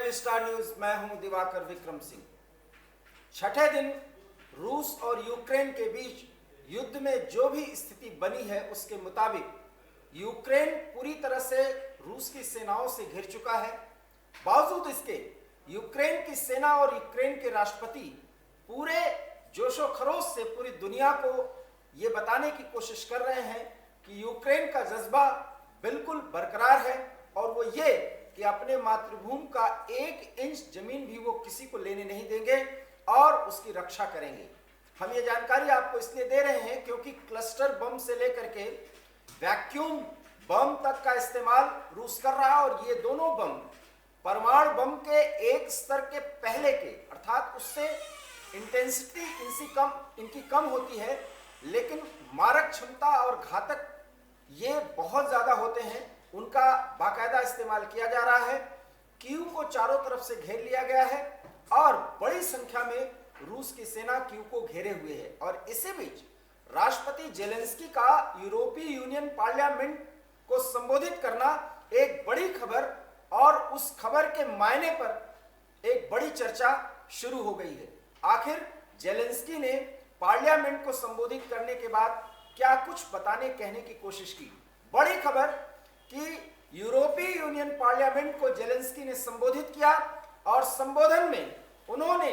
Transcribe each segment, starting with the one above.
Channel star news, मैं हूं दिवाकर विक्रम सिंह। छठे दिन रूस और यूक्रेन के बीच युद्ध में जो भी स्थिति बनी है उसके मुताबिक यूक्रेन पूरी तरह से रूस की सेनाओं से घिर चुका है। बावजूद इसके यूक्रेन की सेना और यूक्रेन के राष्ट्रपति पूरे जोशो खरोश से पूरी दुनिया को ये बताने की कोशिश कर रहे हैं कि यूक्रेन का जज्बा बिल्कुल बरकरार है और वो ये कि अपने मातृभूमि का 1 इंच जमीन भी वो किसी को लेने नहीं देंगे और उसकी रक्षा करेंगे। हम ये जानकारी आपको इसलिए दे रहे हैं क्योंकि क्लस्टर बम से लेकर के वैक्यूम बम तक का इस्तेमाल रूस कर रहा है और ये दोनों बम परमाणु बम के एक स्तर के पहले के, अर्थात उससे इंटेंसिटी इनकी कम होती है, लेकिन मारक क्षमता और घातक ये बहुत ज्यादा होते हैं। उनका बाकायदा इस्तेमाल किया जा रहा है। कीव को चारों तरफ से घेर लिया गया है और बड़ी संख्या में रूस की सेना कीव को घेरे हुए है। और इसी बीच राष्ट्रपति जेलेंस्की का यूरोपीय यूनियन पार्लियामेंट को संबोधित करना एक बड़ी खबर और उस खबर के मायने पर एक बड़ी चर्चा शुरू हो गई है। आखिर जेलेंस्की ने पार्लियामेंट को संबोधित करने के बाद क्या कुछ बताने कहने की कोशिश की। बड़ी खबर कि यूरोपीय यूनियन पार्लियामेंट को जेलेंस्की ने संबोधित किया और संबोधन में उन्होंने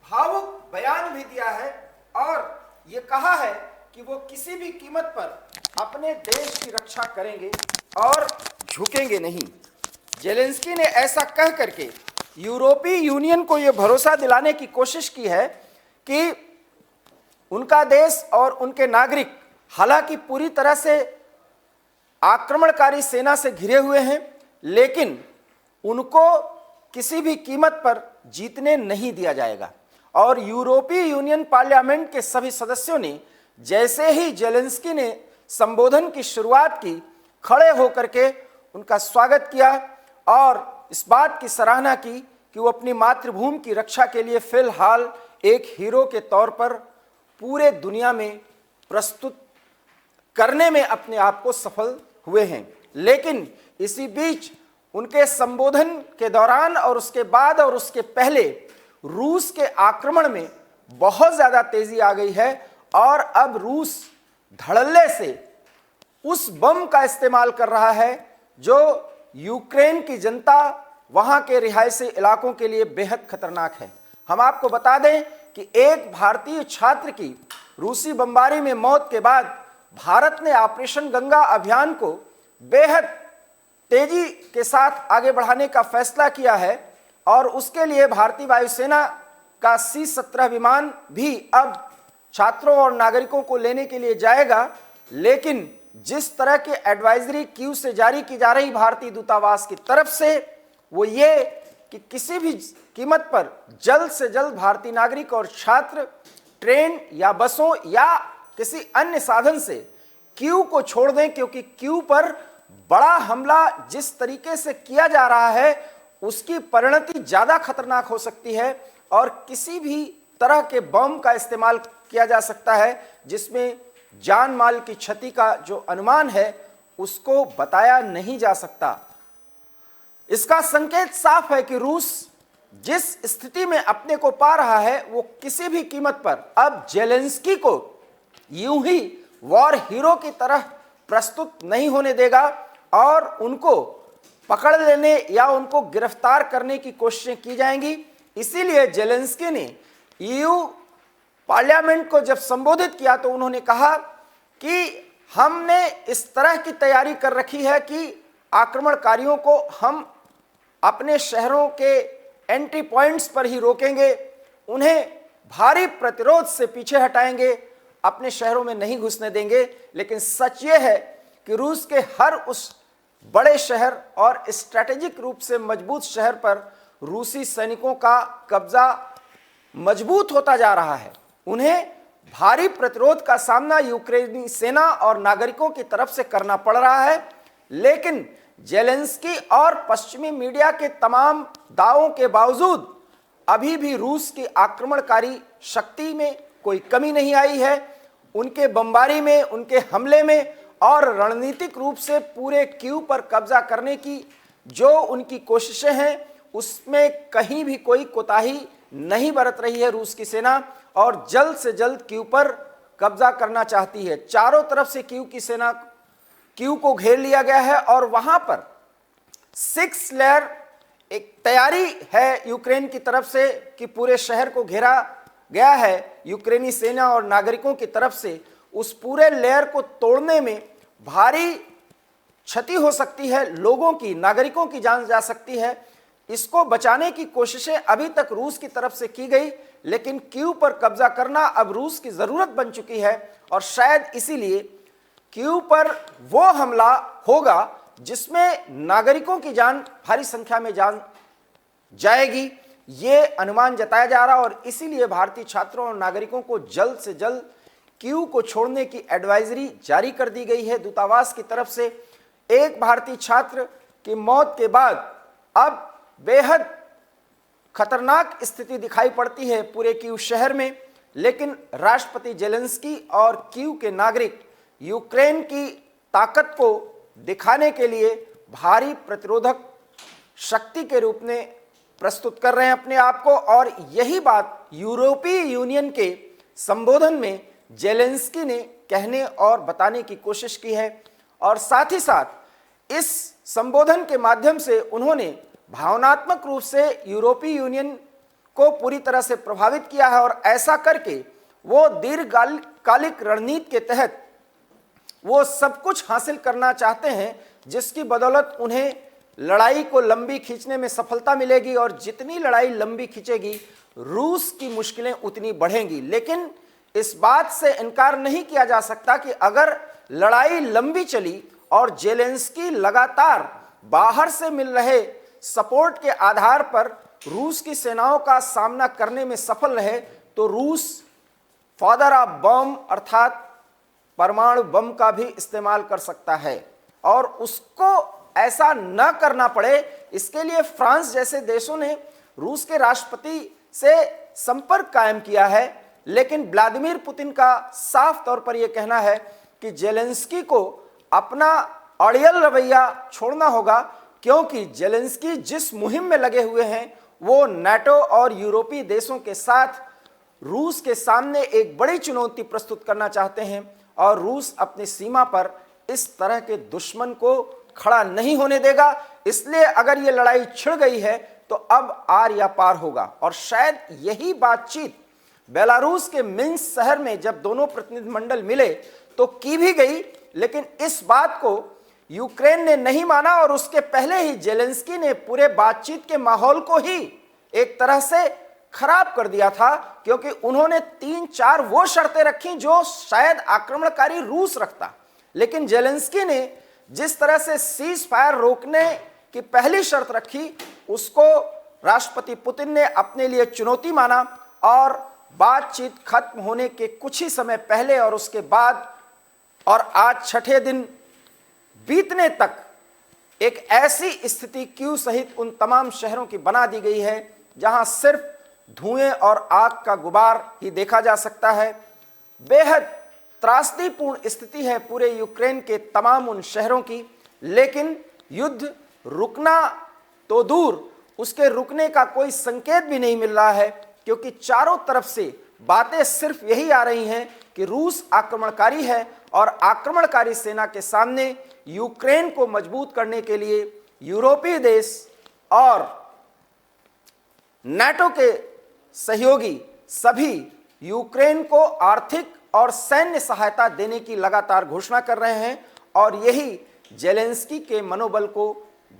भावुक बयान भी दिया है और ये कहा है कि वो किसी भी कीमत पर अपने देश की रक्षा करेंगे और झुकेंगे नहीं। जेलेंस्की ने ऐसा कह करके यूरोपीय यूनियन को यह भरोसा दिलाने की कोशिश की है कि उनका देश और उनके नागरिक हालांकि पूरी तरह से आक्रमणकारी सेना से घिरे हुए हैं, लेकिन उनको किसी भी कीमत पर जीतने नहीं दिया जाएगा। और यूरोपीय यूनियन पार्लियामेंट के सभी सदस्यों ने जैसे ही जेलेंस्की ने संबोधन की शुरुआत की, खड़े होकर के उनका स्वागत किया और इस बात की सराहना की कि वो अपनी मातृभूमि की रक्षा के लिए फिलहाल एक हीरो के तौर पर पूरे दुनिया में प्रस्तुत करने में अपने आप को सफल हुए हैं। लेकिन इसी बीच उनके संबोधन के दौरान और उसके बाद और उसके पहले रूस के आक्रमण में बहुत ज्यादा तेजी आ गई है और अब रूस धड़ल्ले से उस बम का इस्तेमाल कर रहा है जो यूक्रेन की जनता, वहां के रिहायशी इलाकों के लिए बेहद खतरनाक है। हम आपको बता दें कि एक भारतीय छात्र की रूसी बमबारी में मौत के बाद भारत ने ऑपरेशन गंगा अभियान को बेहद तेजी के साथ आगे बढ़ाने का फैसला किया है और उसके लिए भारतीय वायुसेना का C-17 विमान भी अब छात्रों और नागरिकों को लेने के लिए जाएगा। लेकिन जिस तरह की एडवाइजरी कीव से जारी की जा रही भारतीय दूतावास की तरफ से, वो ये कि किसी भी कीमत पर जल्द से जल्द भारतीय नागरिक और छात्र ट्रेन या बसों या किसी अन्य साधन से कीव को छोड़ दें, क्योंकि कीव पर बड़ा हमला जिस तरीके से किया जा रहा है उसकी परिणति ज्यादा खतरनाक हो सकती है और किसी भी तरह के बम का इस्तेमाल किया जा सकता है जिसमें जान माल की क्षति का जो अनुमान है उसको बताया नहीं जा सकता। इसका संकेत साफ है कि रूस जिस स्थिति में अपने को पा रहा है वो किसी भी कीमत पर अब जेलेंस्की को यूं ही वॉर हीरो की तरह प्रस्तुत नहीं होने देगा और उनको पकड़ लेने या उनको गिरफ्तार करने की कोशिशें की जाएंगी। इसीलिए जेलेंस्की ने ईयू पार्लियामेंट को जब संबोधित किया तो उन्होंने कहा कि हमने इस तरह की तैयारी कर रखी है कि आक्रमणकारियों को हम अपने शहरों के एंट्री पॉइंट्स पर ही रोकेंगे, उन्हें भारी प्रतिरोध से पीछे हटाएंगे, अपने शहरों में नहीं घुसने देंगे। लेकिन सच ये है कि रूस के हर उस बड़े शहर और स्ट्रैटेजिक रूप से मजबूत शहर पर रूसी सैनिकों का कब्जा मजबूत होता जा रहा है। उन्हें भारी प्रतिरोध का सामना यूक्रेनी सेना और नागरिकों की तरफ से करना पड़ रहा है। लेकिन जेलेंस्की और पश्चिमी मीडिया के तमाम दावों के बावजूद अभी भी रूस की आक्रमणकारी शक्ति में कोई कमी नहीं आई है। उनके बमबारी में, उनके हमले में और रणनीतिक रूप से पूरे कीव पर कब्जा करने की जो उनकी कोशिशें हैं उसमें कहीं भी कोई कोताही नहीं बरत रही है रूस की सेना और जल्द से जल्द कीव पर कब्जा करना चाहती है। चारों तरफ से कीव को घेर लिया गया है और वहां पर 6 लेयर एक तैयारी है यूक्रेन की तरफ से कि पूरे शहर को घेरा गया है यूक्रेनी सेना और नागरिकों की तरफ से। उस पूरे लेयर को तोड़ने में भारी क्षति हो सकती है, लोगों की, नागरिकों की जान जा सकती है। इसको बचाने की कोशिशें अभी तक रूस की तरफ से की गई, लेकिन कीव पर कब्जा करना अब रूस की जरूरत बन चुकी है और शायद इसीलिए कीव पर वो हमला होगा जिसमें नागरिकों की जान भारी संख्या में जान जाएगी, ये अनुमान जताया जा रहा और इसीलिए भारतीय छात्रों और नागरिकों को जल्द से जल्द कीव को छोड़ने की एडवाइजरी जारी कर दी गई है दूतावास की तरफ से। एक भारतीय छात्र की मौत के बाद अब बेहद खतरनाक स्थिति दिखाई पड़ती है पूरे कीव शहर में, लेकिन राष्ट्रपति जेलेंस्की और कीव के नागरिक यूक्रेन की ताकत को दिखाने के लिए भारी प्रतिरोधक शक्ति के रूप में प्रस्तुत कर रहे हैं अपने आप को। और यही बात यूरोपीय यूनियन के संबोधन में जेलेंस्की ने कहने और बताने की कोशिश की है और साथ ही साथ इस संबोधन के माध्यम से उन्होंने भावनात्मक रूप से यूरोपीय यूनियन को पूरी तरह से प्रभावित किया है और ऐसा करके वो दीर्घकालिक रणनीति के तहत वो सब कुछ हासिल करना चाहते हैं जिसकी बदौलत उन्हें लड़ाई को लंबी खींचने में सफलता मिलेगी और जितनी लड़ाई लंबी खींचेगी रूस की मुश्किलें उतनी बढ़ेंगी। लेकिन इस बात से इनकार नहीं किया जा सकता कि अगर लड़ाई लंबी चली और जेलेंस्की लगातार बाहर से मिल रहे सपोर्ट के आधार पर रूस की सेनाओं का सामना करने में सफल रहे तो रूस फादर ऑफ बम अर्थात परमाणु बम का भी इस्तेमाल कर सकता है और उसको ऐसा न करना पड़े, इसके लिए फ्रांस जैसे देशों ने रूस के राष्ट्रपति से संपर्क कायम किया है। लेकिन व्लादिमीर पुतिन का साफ तौर पर यह कहना है कि जेलेंस्की को अपना अड़ियल रवैया छोड़ना होगा, क्योंकि जेलेंस्की जिस मुहिम में लगे हुए हैं वो नाटो और यूरोपीय देशों के साथ रूस के सामने एक बड़ी चुनौती प्रस्तुत करना चाहते हैं और रूस अपनी सीमा पर इस तरह के दुश्मन को खड़ा नहीं होने देगा। इसलिए अगर ये लड़ाई छिड़ गई है तो अब आर या पार होगा और शायद यही बातचीत बेलारूस के मिन्स्क शहर में जब दोनों प्रतिनिधिमंडल मिले तो की भी गई, लेकिन इस बात को यूक्रेन ने नहीं माना और उसके पहले ही जेलेंस्की ने पूरे बातचीत के माहौल को ही एक तरह से खराब कर दिया था, क्योंकि उन्होंने 3-4 वो शर्तें रखी जो शायद आक्रमणकारी रूस रखता। लेकिन जेलेंस्की ने जिस तरह से सीज फायर रोकने की पहली शर्त रखी उसको राष्ट्रपति पुतिन ने अपने लिए चुनौती माना और बातचीत खत्म होने के कुछ ही समय पहले और उसके बाद और आज छठे दिन बीतने तक एक ऐसी स्थिति कीव सहित उन तमाम शहरों की बना दी गई है जहां सिर्फ धुएं और आग का गुबार ही देखा जा सकता है। बेहद त्रासदीपूर्ण स्थिति है पूरे यूक्रेन के तमाम उन शहरों की, लेकिन युद्ध रुकना तो दूर, उसके रुकने का कोई संकेत भी नहीं मिल रहा है, क्योंकि चारों तरफ से बातें सिर्फ यही आ रही हैं कि रूस आक्रमणकारी है और आक्रमणकारी सेना के सामने यूक्रेन को मजबूत करने के लिए यूरोपीय देश और नाटो के सहयोगी सभी यूक्रेन को आर्थिक और सैन्य सहायता देने की लगातार घोषणा कर रहे हैं और यही जेलेंस्की के मनोबल को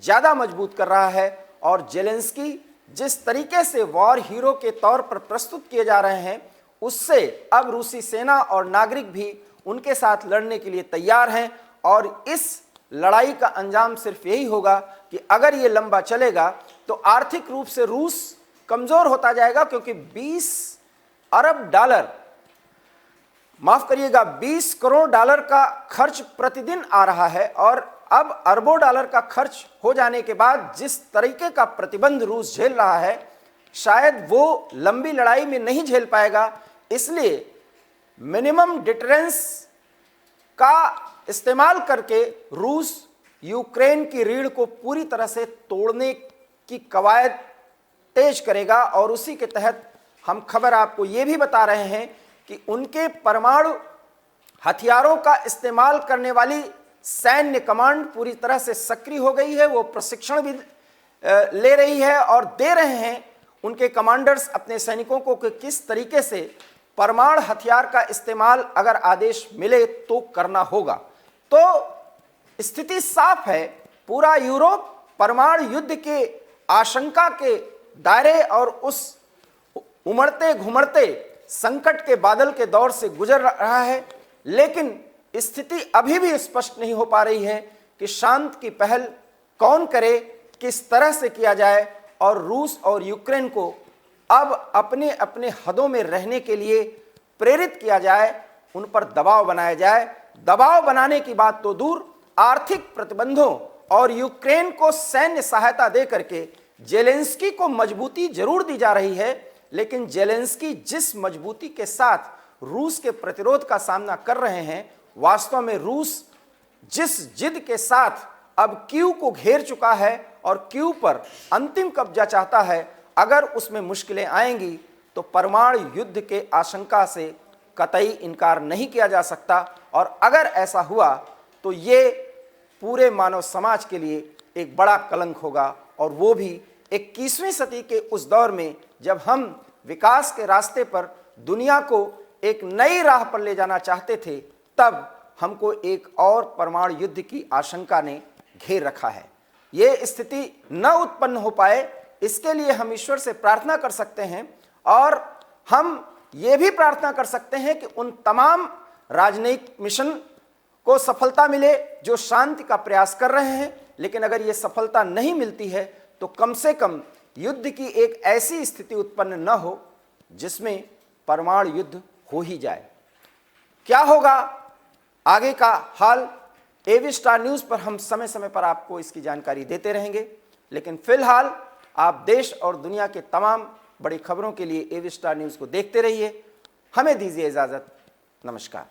ज्यादा मजबूत कर रहा है। और जेलेंस्की जिस तरीके से वॉर हीरो के तौर पर प्रस्तुत किए जा रहे हैं उससे अब रूसी सेना और नागरिक भी उनके साथ लड़ने के लिए तैयार हैं और इस लड़ाई का अंजाम सिर्फ यही होगा कि अगर ये लंबा चलेगा तो आर्थिक रूप से रूस कमजोर होता जाएगा, क्योंकि 20 अरब डॉलर, माफ करिएगा 20 करोड़ डॉलर का खर्च प्रतिदिन आ रहा है और अब अरबों डॉलर का खर्च हो जाने के बाद जिस तरीके का प्रतिबंध रूस झेल रहा है शायद वो लंबी लड़ाई में नहीं झेल पाएगा। इसलिए मिनिमम डिटरेंस का इस्तेमाल करके रूस यूक्रेन की रीढ़ को पूरी तरह से तोड़ने की कवायद तेज करेगा। और उसी के तहत हम खबर आपको ये भी बता रहे हैं कि उनके परमाणु हथियारों का इस्तेमाल करने वाली सैन्य कमांड पूरी तरह से सक्रिय हो गई है। वो प्रशिक्षण भी ले रही है और दे रहे हैं उनके कमांडर्स अपने सैनिकों को कि किस तरीके से परमाणु हथियार का इस्तेमाल अगर आदेश मिले तो करना होगा। तो स्थिति साफ है, पूरा यूरोप परमाणु युद्ध के आशंका के दायरे और उस उमड़ते घुमड़ते संकट के बादल के दौर से गुजर रहा है। लेकिन स्थिति अभी भी स्पष्ट नहीं हो पा रही है कि शांति की पहल कौन करे, किस तरह से किया जाए और रूस और यूक्रेन को अब अपने अपने हदों में रहने के लिए प्रेरित किया जाए, उन पर दबाव बनाया जाए। दबाव बनाने की बात तो दूर, आर्थिक प्रतिबंधों और यूक्रेन को सैन्य सहायता दे करके जेलेंस्की को मजबूती जरूर दी जा रही है, लेकिन जेलेंस्की जिस मजबूती के साथ रूस के प्रतिरोध का सामना कर रहे हैं, वास्तव में रूस जिस जिद के साथ अब कीव को घेर चुका है और कीव पर अंतिम कब्जा चाहता है, अगर उसमें मुश्किलें आएंगी तो परमाणु युद्ध के आशंका से कतई इनकार नहीं किया जा सकता। और अगर ऐसा हुआ तो ये पूरे मानव समाज के लिए एक बड़ा कलंक होगा, और वो भी 21वीं सदी के उस दौर में जब हम विकास के रास्ते पर दुनिया को एक नई राह पर ले जाना चाहते थे, तब हमको एक और परमाणु युद्ध की आशंका ने घेर रखा है। ये स्थिति न उत्पन्न हो पाए, इसके लिए हम ईश्वर से प्रार्थना कर सकते हैं, और हम ये भी प्रार्थना कर सकते हैं कि उन तमाम राजनयिक मिशन को सफलता मिले जो शांति का प्रयास कर रहे हैं। लेकिन अगर ये सफलता नहीं मिलती है तो कम से कम युद्ध की एक ऐसी स्थिति उत्पन्न न हो जिसमें परमाणु युद्ध हो ही जाए। क्या होगा आगे का हाल, एवी स्टार न्यूज़ पर हम समय समय पर आपको इसकी जानकारी देते रहेंगे। लेकिन फिलहाल आप देश और दुनिया के तमाम बड़ी खबरों के लिए एवी स्टार न्यूज़ को देखते रहिए। हमें दीजिए इजाज़त। नमस्कार।